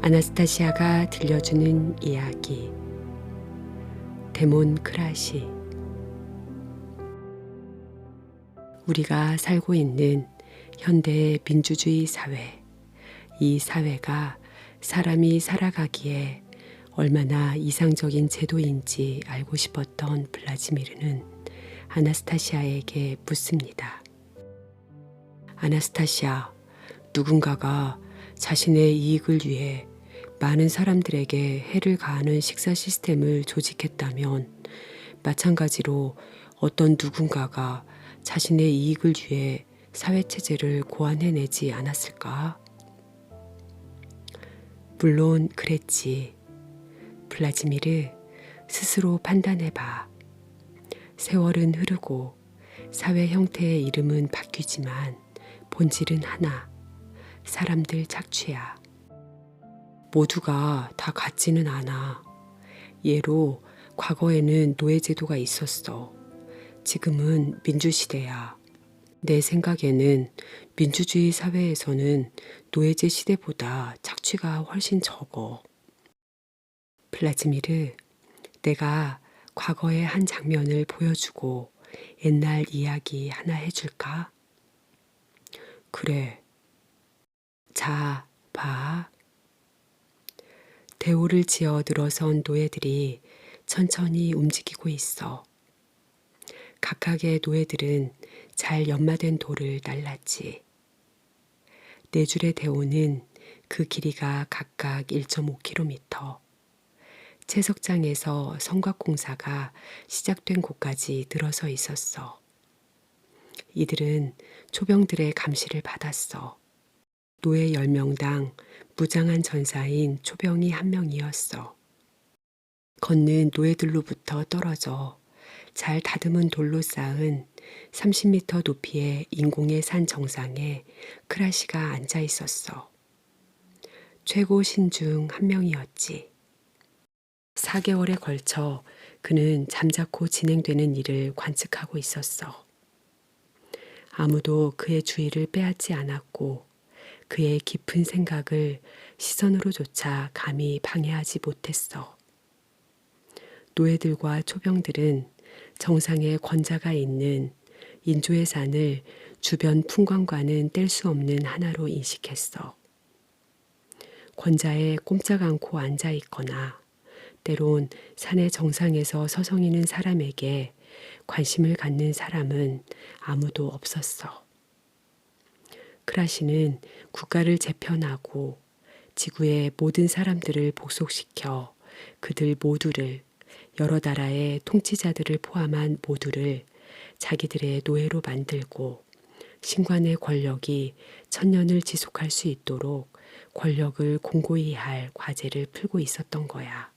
아나스타시아가 들려주는 이야기. 데몬크라시. 우리가 살고 있는 현대의 민주주의 사회, 이 사회가 사람이 살아가기에 얼마나 이상적인 제도인지 알고 싶었던 블라지미르는 아나스타시아에게 묻습니다. 아나스타시아, 누군가가 자신의 이익을 위해 많은 사람들에게 해를 가하는 식사 시스템을 조직했다면 마찬가지로 어떤 누군가가 자신의 이익을 위해 사회체제를 고안해내지 않았을까? 물론 그랬지. 블라지미르, 스스로 판단해봐. 세월은 흐르고 사회 형태의 이름은 바뀌지만 본질은 하나, 사람들 착취야. 모두가 다 같지는 않아. 예로 과거에는 노예제도가 있었어. 지금은 민주시대야. 내 생각에는 민주주의 사회에서는 노예제 시대보다 착취가 훨씬 적어. 블라지미르, 내가 과거의 한 장면을 보여주고 옛날 이야기 하나 해줄까? 그래. 자, 봐. 대오를 지어 늘어선 노예들이 천천히 움직이고 있어. 각각의 노예들은 잘 연마된 돌을 날랐지. 네 줄의 대오는 그 길이가 각각 1.5km. 채석장에서 성곽공사가 시작된 곳까지 늘어서 있었어. 이들은 초병들의 감시를 받았어. 노예 10명당 무장한 전사인 초병이 1명이었어. 걷는 노예들로부터 떨어져 잘 다듬은 돌로 쌓은 30m 높이의 인공의 산 정상에 크라시가 앉아 있었어. 최고 신 중 1명이었지. 4개월에 걸쳐 그는 잠자코 진행되는 일을 관측하고 있었어. 아무도 그의 주의를 빼앗지 않았고 그의 깊은 생각을 시선으로조차 감히 방해하지 못했어. 노예들과 초병들은 정상에 권자가 있는 인조의 산을 주변 풍광과는 뗄 수 없는 하나로 인식했어. 권자에 꼼짝 않고 앉아 있거나 때론 산의 정상에서 서성이는 사람에게 관심을 갖는 사람은 아무도 없었어. 크라시는 국가를 재편하고 지구의 모든 사람들을 복속시켜 그들 모두를, 여러 나라의 통치자들을 포함한 모두를 자기들의 노예로 만들고 신관의 권력이 천년을 지속할 수 있도록 권력을 공고히 할 과제를 풀고 있었던 거야.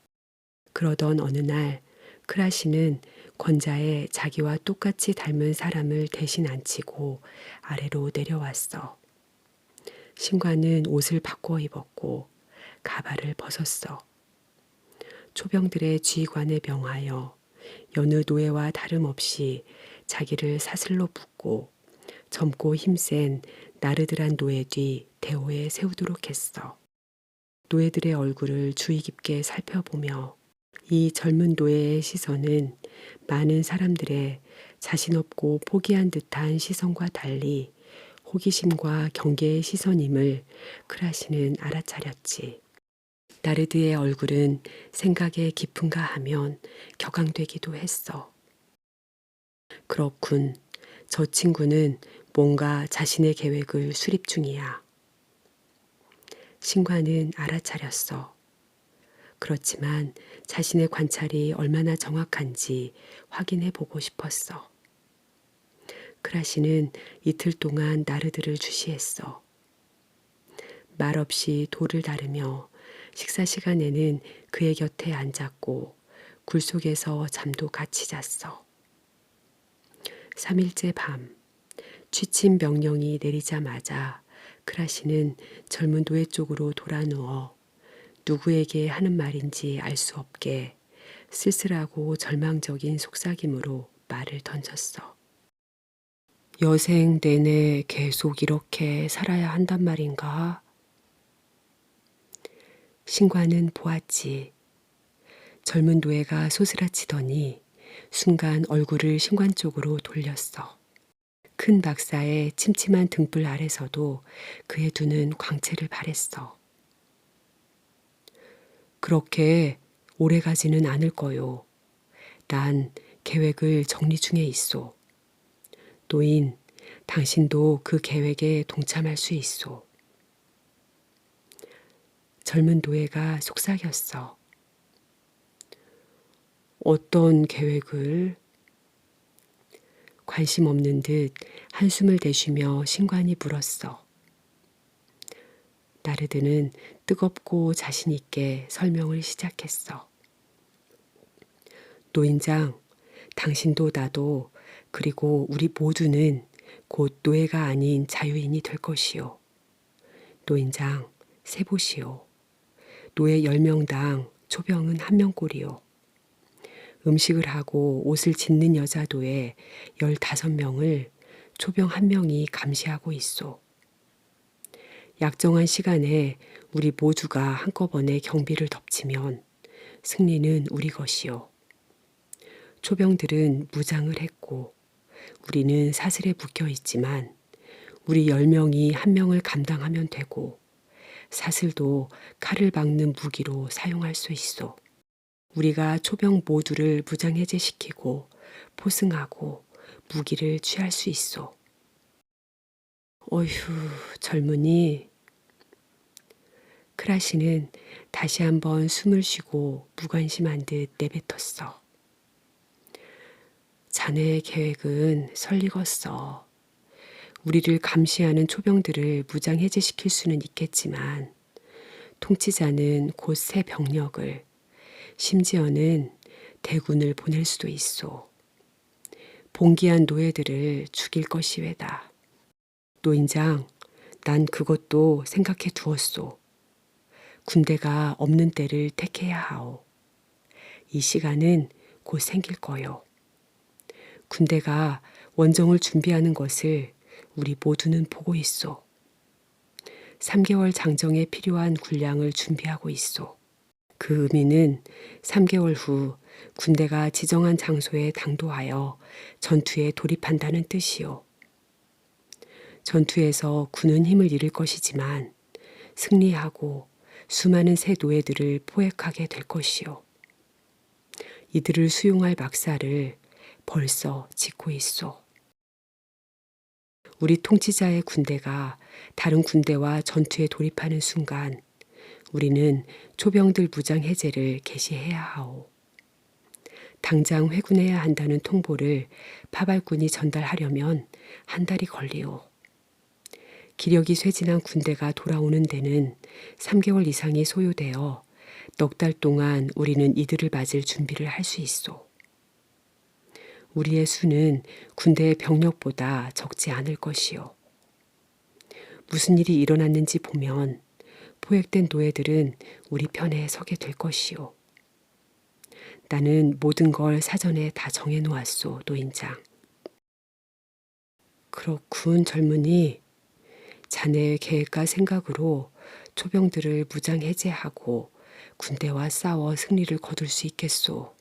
그러던 어느 날 크라시는 권자에 자기와 똑같이 닮은 사람을 대신 앉히고 아래로 내려왔어. 신관은 옷을 바꿔 입었고 가발을 벗었어. 초병들의 지휘관에 명하여 여느 노예와 다름없이 자기를 사슬로 묶고 젊고 힘센 나르드란 노예 뒤 대오에 세우도록 했어. 노예들의 얼굴을 주의 깊게 살펴보며 이 젊은 노예의 시선은 많은 사람들의 자신 없고 포기한 듯한 시선과 달리 호기심과 경계의 시선임을 크라시는 알아차렸지. 나르드의 얼굴은 생각에 깊은가 하면 격앙되기도 했어. 그렇군. 저 친구는 뭔가 자신의 계획을 수립 중이야. 신관은 알아차렸어. 그렇지만 자신의 관찰이 얼마나 정확한지 확인해 보고 싶었어. 크라시는 이틀 동안 나르드를 주시했어. 말없이 돌을 다루며 식사 시간에는 그의 곁에 앉았고 굴 속에서 잠도 같이 잤어. 3일째 밤, 취침 명령이 내리자마자 크라시는 젊은 노예 쪽으로 돌아누워 누구에게 하는 말인지 알 수 없게 쓸쓸하고 절망적인 속삭임으로 말을 던졌어. 여생 내내 계속 이렇게 살아야 한단 말인가? 신관은 보았지. 젊은 노예가 소스라치더니 순간 얼굴을 신관 쪽으로 돌렸어. 큰 박사의 침침한 등불 아래서도 그의 눈은 광채를 발했어. 그렇게 오래 가지는 않을 거요. 난 계획을 정리 중에 있소. 노인, 당신도 그 계획에 동참할 수 있소. 젊은 노예가 속삭였어. 어떤 계획을? 관심 없는 듯 한숨을 내쉬며 신관이 물었어. 나르드는 뜨겁고 자신 있게 설명을 시작했어. 노인장, 당신도 나도 그리고 우리 모두는 곧 노예가 아닌 자유인이 될 것이요. 노인장, 세보시오. 노예 10명당 초병은 1명꼴이요. 음식을 하고 옷을 짓는 여자 노예 15명을 초병 1명이 감시하고 있소. 약정한 시간에 우리 모두가 한꺼번에 경비를 덮치면 승리는 우리 것이요. 초병들은 무장을 했고 우리는 사슬에 묶여 있지만 우리 10명이 1명을 감당하면 되고 사슬도 칼을 박는 무기로 사용할 수 있어. 우리가 초병 모두를 무장해제시키고 포승하고 무기를 취할 수 있어. 어휴, 젊은이. 크라시는 다시 한번 숨을 쉬고 무관심한 듯 내뱉었어. 자네의 계획은 설리겄어. 우리를 감시하는 초병들을 무장해제시킬 수는 있겠지만 통치자는 곧 새 병력을 심지어는 대군을 보낼 수도 있소. 봉기한 노예들을 죽일 것이외다. 노인장, 난 그것도 생각해 두었소. 군대가 없는 때를 택해야 하오. 이 시간은 곧 생길 거요. 군대가 원정을 준비하는 것을 우리 모두는 보고 있소. 3개월 장정에 필요한 군량을 준비하고 있소. 그 의미는 3개월 후 군대가 지정한 장소에 당도하여 전투에 돌입한다는 뜻이요. 전투에서 군은 힘을 잃을 것이지만 승리하고 수많은 새 노예들을 포획하게 될 것이요. 이들을 수용할 막사를 벌써 짓고 있소. 우리 통치자의 군대가 다른 군대와 전투에 돌입하는 순간 우리는 초병들 무장 해제를 개시해야 하오. 당장 회군해야 한다는 통보를 파발군이 전달하려면 한 달이 걸리오. 기력이 쇠진한 군대가 돌아오는 데는 3개월 이상이 소요되어 넉 달 동안 우리는 이들을 맞을 준비를 할 수 있소. 우리의 수는 군대의 병력보다 적지 않을 것이요. 무슨 일이 일어났는지 보면 포획된 노예들은 우리 편에 서게 될 것이요. 나는 모든 걸 사전에 다 정해놓았소, 노인장. 그렇군, 젊은이. 자네의 계획과 생각으로 초병들을 무장 해제하고 군대와 싸워 승리를 거둘 수 있겠소.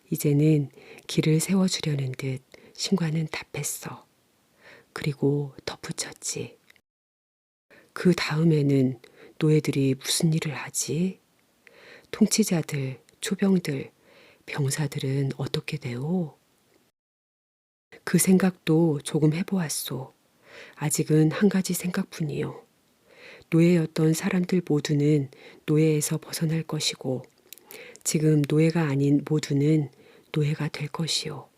이제는 길을 세워주려는 듯 신관은 답했어. 그리고 덧붙였지. 그 다음에는 노예들이 무슨 일을 하지? 통치자들, 초병들, 병사들은 어떻게 되오? 그 생각도 조금 해보았소. 아직은 한 가지 생각뿐이요. 노예였던 사람들 모두는 노예에서 벗어날 것이고 지금 노예가 아닌 모두는 노예가 될 것이요.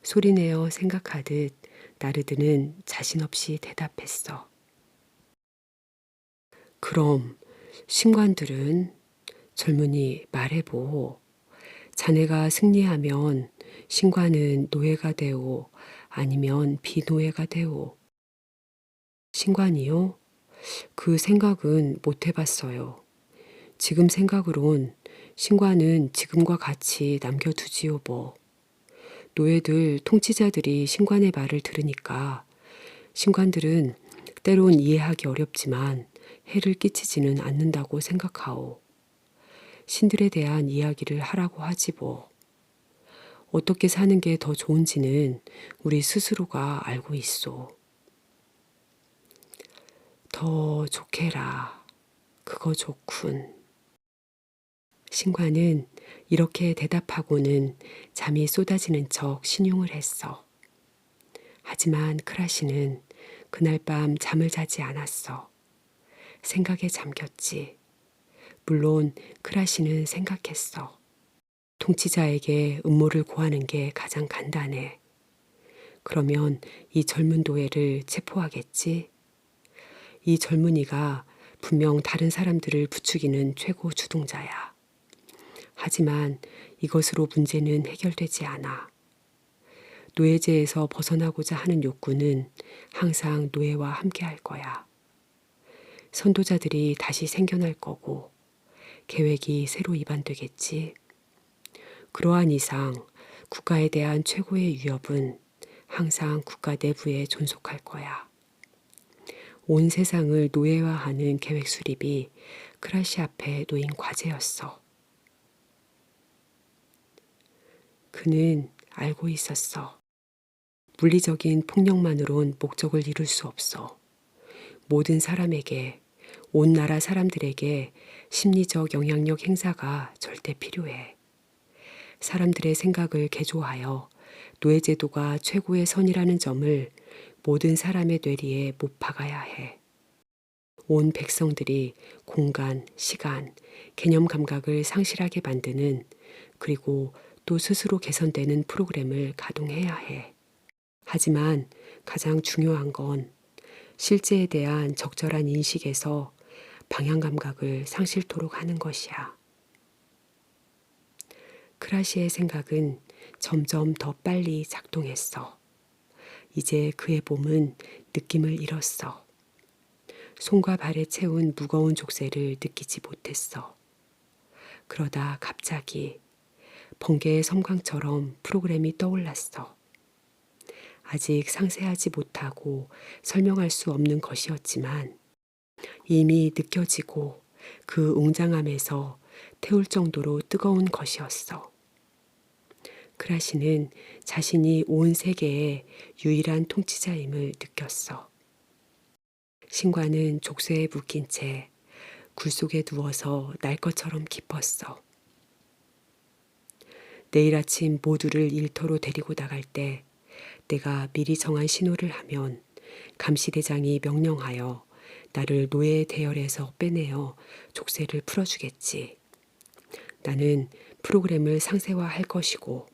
소리내어 생각하듯 나르드는 자신없이 대답했어. 그럼 신관들은? 젊은이 말해보. 자네가 승리하면 신관은 노예가 되오 아니면 비노예가 되오. 신관이요? 그 생각은 못 해봤어요. 지금 생각으론 신관은 지금과 같이 남겨두지요 뭐. 노예들, 통치자들이 신관의 말을 들으니까 신관들은 때론 이해하기 어렵지만 해를 끼치지는 않는다고 생각하오. 신들에 대한 이야기를 하라고 하지 뭐. 어떻게 사는 게 더 좋은지는 우리 스스로가 알고 있소. 더 좋게라. 그거 좋군. 신과는 이렇게 대답하고는 잠이 쏟아지는 척 신용을 했어. 하지만 크라시는 그날 밤 잠을 자지 않았어. 생각에 잠겼지. 물론 크라시는 생각했어. 통치자에게 음모를 고하는 게 가장 간단해. 그러면 이 젊은 노예를 체포하겠지? 이 젊은이가 분명 다른 사람들을 부추기는 최고 주동자야. 하지만 이것으로 문제는 해결되지 않아. 노예제에서 벗어나고자 하는 욕구는 항상 노예와 함께 할 거야. 선도자들이 다시 생겨날 거고 계획이 새로 입안되겠지. 그러한 이상 국가에 대한 최고의 위협은 항상 국가 내부에 존속할 거야. 온 세상을 노예화하는 계획 수립이 크라시 앞에 놓인 과제였어. 그는 알고 있었어. 물리적인 폭력만으론 목적을 이룰 수 없어. 모든 사람에게, 온 나라 사람들에게 심리적 영향력 행사가 절대 필요해. 사람들의 생각을 개조하여 노예제도가 최고의 선이라는 점을 모든 사람의 뇌리에 못 박아야 해. 온 백성들이 공간, 시간, 개념 감각을 상실하게 만드는 그리고 또 스스로 개선되는 프로그램을 가동해야 해. 하지만 가장 중요한 건 실제에 대한 적절한 인식에서 방향 감각을 상실토록 하는 것이야. 크라시의 생각은 점점 더 빨리 작동했어. 이제 그의 몸은 느낌을 잃었어. 손과 발에 채운 무거운 족쇄를 느끼지 못했어. 그러다 갑자기 번개의 섬광처럼 프로그램이 떠올랐어. 아직 상세하지 못하고 설명할 수 없는 것이었지만 이미 느껴지고 그 웅장함에서 태울 정도로 뜨거운 것이었어. 크라시는 자신이 온 세계의 유일한 통치자임을 느꼈어. 신과는 족쇄에 묶인 채 굴 속에 누워서 날 것처럼 기뻤어. 내일 아침 모두를 일터로 데리고 나갈 때 내가 미리 정한 신호를 하면 감시대장이 명령하여 나를 노예의 대열에서 빼내어 족쇄를 풀어주겠지. 나는 프로그램을 상세화할 것이고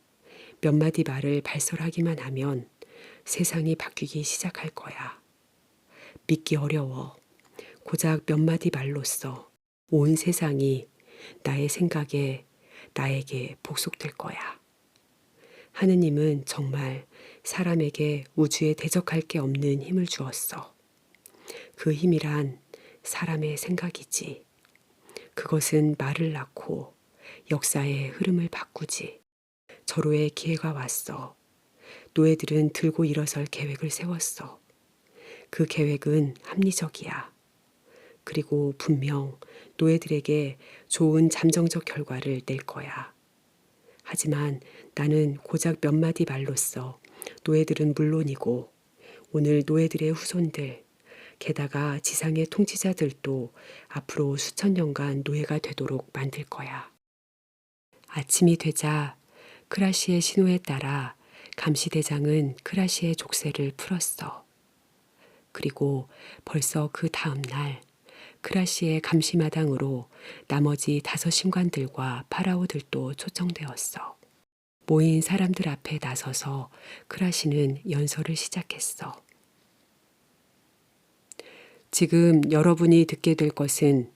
몇 마디 말을 발설하기만 하면 세상이 바뀌기 시작할 거야. 믿기 어려워. 고작 몇 마디 말로써 온 세상이 나의 생각에 나에게 복속될 거야. 하느님은 정말 사람에게 우주에 대적할 게 없는 힘을 주었어. 그 힘이란 사람의 생각이지. 그것은 말을 낳고 역사의 흐름을 바꾸지. 절호의 기회가 왔어. 노예들은 들고 일어설 계획을 세웠어. 그 계획은 합리적이야. 그리고 분명 노예들에게 좋은 잠정적 결과를 낼 거야. 하지만 나는 고작 몇 마디 말로써 노예들은 물론이고 오늘 노예들의 후손들, 게다가 지상의 통치자들도 앞으로 수천 년간 노예가 되도록 만들 거야. 아침이 되자 크라시의 신호에 따라 감시대장은 크라시의 족쇄를 풀었어. 그리고 벌써 그 다음 날 크라시의 감시마당으로 나머지 5신관들과 파라오들도 초청되었어. 모인 사람들 앞에 나서서 크라시는 연설을 시작했어. 지금 여러분이 듣게 될 것은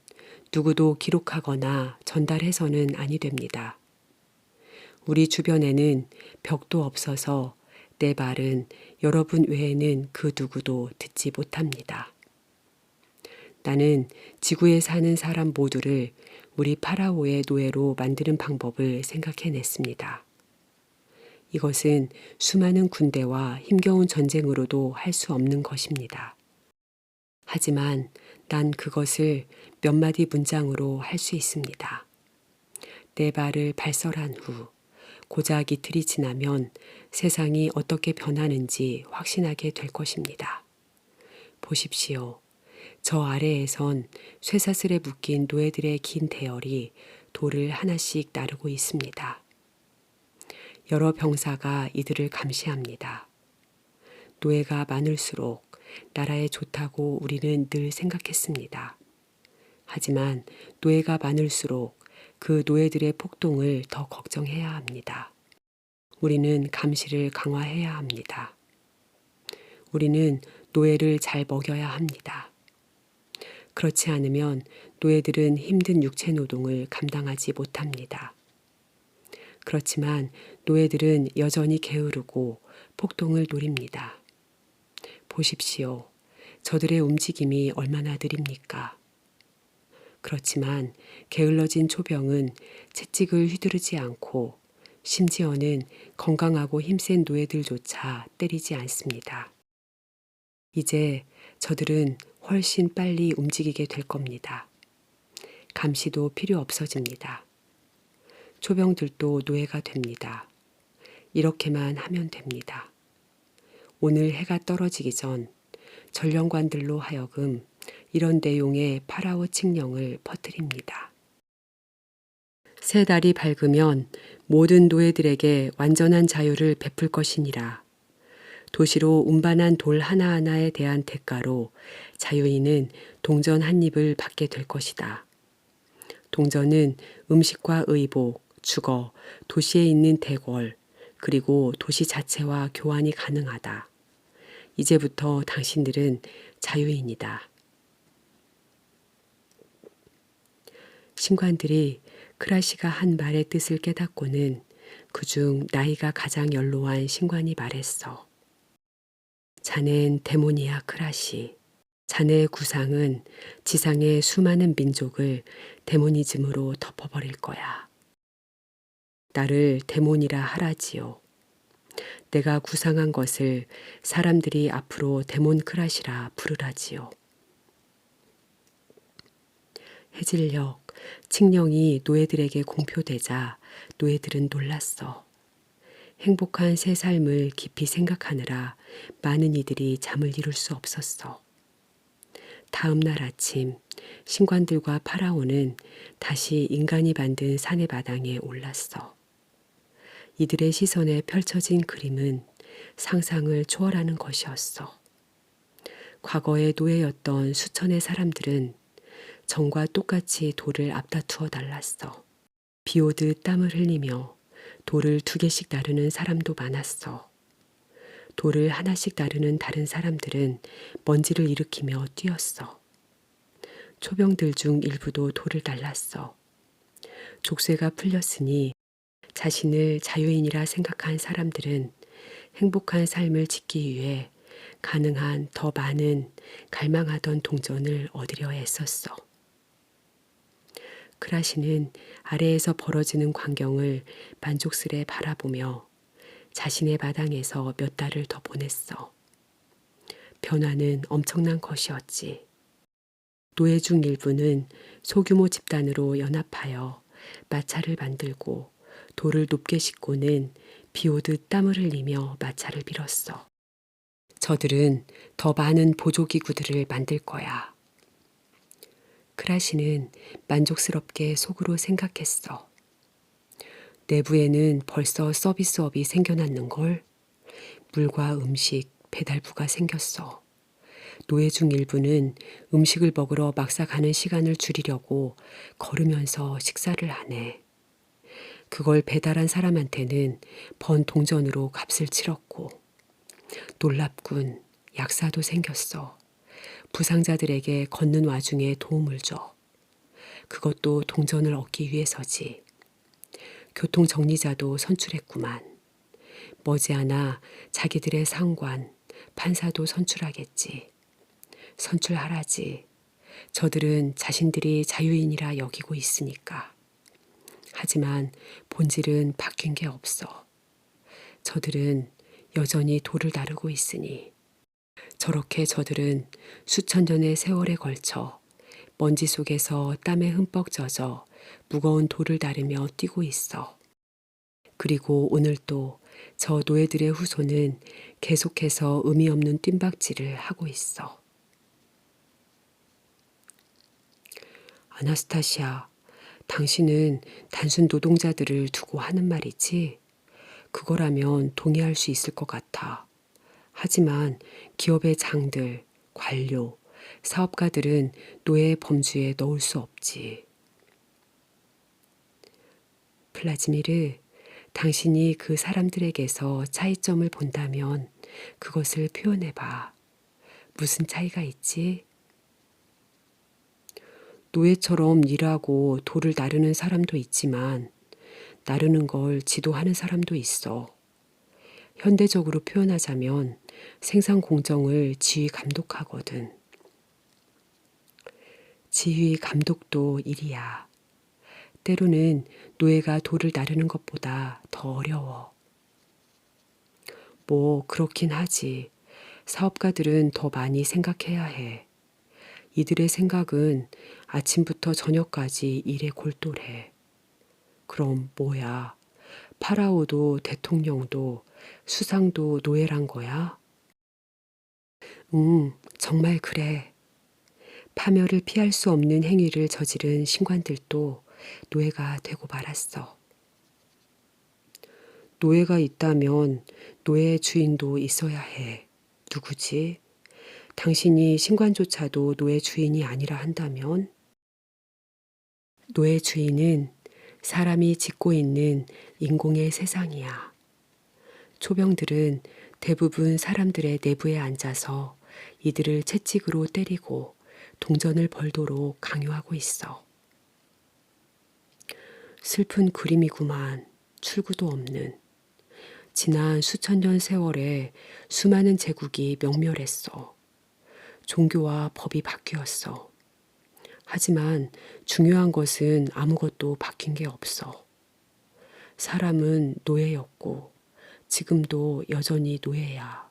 누구도 기록하거나 전달해서는 아니 됩니다. 우리 주변에는 벽도 없어서 내 말은 여러분 외에는 그 누구도 듣지 못합니다. 나는 지구에 사는 사람 모두를 우리 파라오의 노예로 만드는 방법을 생각해냈습니다. 이것은 수많은 군대와 힘겨운 전쟁으로도 할 수 없는 것입니다. 하지만 난 그것을 몇 마디 문장으로 할 수 있습니다. 내 발을 발설한 후 고작 이틀이 지나면 세상이 어떻게 변하는지 확신하게 될 것입니다. 보십시오. 저 아래에선 쇠사슬에 묶인 노예들의 긴 대열이 돌을 하나씩 나르고 있습니다. 여러 병사가 이들을 감시합니다. 노예가 많을수록 나라에 좋다고 우리는 늘 생각했습니다. 하지만 노예가 많을수록 그 노예들의 폭동을 더 걱정해야 합니다. 우리는 감시를 강화해야 합니다. 우리는 노예를 잘 먹여야 합니다. 그렇지 않으면 노예들은 힘든 육체 노동을 감당하지 못합니다. 그렇지만 노예들은 여전히 게으르고 폭동을 노립니다. 보십시오. 저들의 움직임이 얼마나 느립니까? 그렇지만 게을러진 초병은 채찍을 휘두르지 않고 심지어는 건강하고 힘센 노예들조차 때리지 않습니다. 이제 저들은 훨씬 빨리 움직이게 될 겁니다. 감시도 필요 없어집니다. 초병들도 노예가 됩니다. 이렇게만 하면 됩니다. 오늘 해가 떨어지기 전 전령관들로 하여금 이런 내용의 파라오 칙령을 퍼뜨립니다. 새 달이 밝으면 모든 노예들에게 완전한 자유를 베풀 것이니라. 도시로 운반한 돌 하나하나에 대한 대가로 자유인은 동전 한 입을 받게 될 것이다. 동전은 음식과 의복, 주거, 도시에 있는 대궐, 그리고 도시 자체와 교환이 가능하다. 이제부터 당신들은 자유인이다. 신관들이 크라시가 한 말의 뜻을 깨닫고는 그중 나이가 가장 연로한 신관이 말했어. 자넨 데모니아 크라시. 자네의 구상은 지상의 수많은 민족을 데모니즘으로 덮어버릴 거야. 나를 데몬이라 하라지요. 내가 구상한 것을 사람들이 앞으로 데몬 크라시라 부르라지요. 해질녘 칙령이 노예들에게 공표되자 노예들은 놀랐어. 행복한 새 삶을 깊이 생각하느라 많은 이들이 잠을 이룰 수 없었어. 다음 날 아침 신관들과 파라오는 다시 인간이 만든 산의 마당에 올랐어. 이들의 시선에 펼쳐진 그림은 상상을 초월하는 것이었어. 과거의 노예였던 수천의 사람들은 전과 똑같이 돌을 앞다투어 달랐어. 비 오듯 땀을 흘리며 돌을 2개씩 나르는 사람도 많았어. 돌을 하나씩 나르는 다른 사람들은 먼지를 일으키며 뛰었어. 초병들 중 일부도 돌을 날랐어. 족쇄가 풀렸으니 자신을 자유인이라 생각한 사람들은 행복한 삶을 짓기 위해 가능한 더 많은 갈망하던 동전을 얻으려 애썼어. 크라시는 아래에서 벌어지는 광경을 만족스레 바라보며 자신의 마당에서 몇 달을 더 보냈어. 변화는 엄청난 것이었지. 노예 중 일부는 소규모 집단으로 연합하여 마차를 만들고 돌을 높게 싣고는 비 오듯 땀을 흘리며 마차를 밀었어. 저들은 더 많은 보조기구들을 만들 거야. 크라시는 만족스럽게 속으로 생각했어. 내부에는 벌써 서비스업이 생겨났는걸. 물과 음식, 배달부가 생겼어. 노예 중 일부는 음식을 먹으러 막사 가는 시간을 줄이려고 걸으면서 식사를 하네. 그걸 배달한 사람한테는 번 동전으로 값을 치렀고. 놀랍군. 약사도 생겼어. 부상자들에게 걷는 와중에 도움을 줘. 그것도 동전을 얻기 위해서지. 교통정리자도 선출했구만. 머지않아 자기들의 상관, 판사도 선출하겠지. 선출하라지. 저들은 자신들이 자유인이라 여기고 있으니까. 하지만 본질은 바뀐 게 없어. 저들은 여전히 돌을 다루고 있으니. 저렇게 저들은 수천 년의 세월에 걸쳐 먼지 속에서 땀에 흠뻑 젖어 무거운 돌을 다루며 뛰고 있어. 그리고 오늘 또 저 노예들의 후손은 계속해서 의미 없는 뜀박질을 하고 있어. 아나스타시아, 당신은 단순 노동자들을 두고 하는 말이지? 그거라면 동의할 수 있을 것 같아. 하지만 기업의 장들, 관료, 사업가들은 노예의 범주에 넣을 수 없지. 플라지미르, 당신이 그 사람들에게서 차이점을 본다면 그것을 표현해봐. 무슨 차이가 있지? 노예처럼 일하고 돌을 나르는 사람도 있지만 나르는 걸 지도하는 사람도 있어. 현대적으로 표현하자면 생산 공정을 지휘 감독하거든. 지휘 감독도 일이야. 때로는 노예가 돌을 나르는 것보다 더 어려워. 뭐 그렇긴 하지. 사업가들은 더 많이 생각해야 해. 이들의 생각은 아침부터 저녁까지 일에 골똘해. 그럼 뭐야? 파라오도 대통령도 수상도 노예란 거야? 정말 그래. 파멸을 피할 수 없는 행위를 저지른 신관들도 노예가 되고 말았어. 노예가 있다면 노예의 주인도 있어야 해. 누구지? 당신이 신관조차도 노예 주인이 아니라 한다면? 노예 주인은 사람이 짓고 있는 인공의 세상이야. 초병들은 대부분 사람들의 내부에 앉아서 이들을 채찍으로 때리고 동전을 벌도록 강요하고 있어. 슬픈 그림이구만. 출구도 없는. 지난 수천 년 세월에 수많은 제국이 명멸했어. 종교와 법이 바뀌었어. 하지만 중요한 것은 아무것도 바뀐 게 없어. 사람은 노예였고 지금도 여전히 노예야.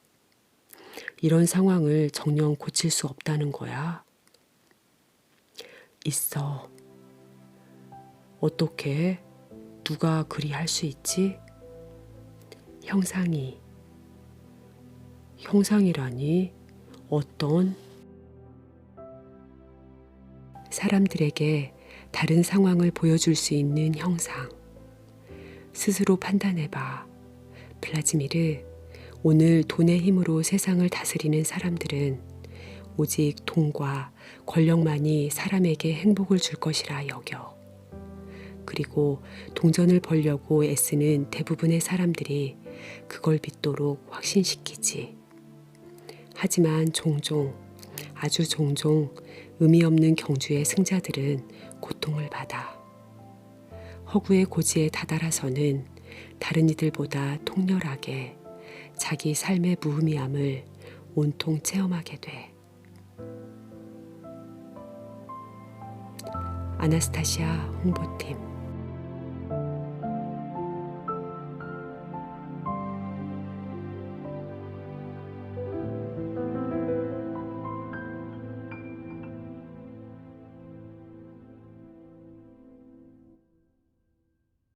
이런 상황을 정녕 고칠 수 없다는 거야? 있어. 어떻게? 누가 그리 할 수 있지? 형상이. 형상이라니? 어떤? 사람들에게 다른 상황을 보여줄 수 있는 형상. 스스로 판단해봐. 플라지미르, 오늘 돈의 힘으로 세상을 다스리는 사람들은 오직 돈과 권력만이 사람에게 행복을 줄 것이라 여겨. 그리고 동전을 벌려고 애쓰는 대부분의 사람들이 그걸 믿도록 확신시키지. 하지만 종종, 아주 종종 의미 없는 경주의 승자들은 고통을 받아. 허구의 고지에 다다라서는 다른 이들보다 통렬하게 자기 삶의 무의미함을 온통 체험하게 돼. 아나스타시아 홍보팀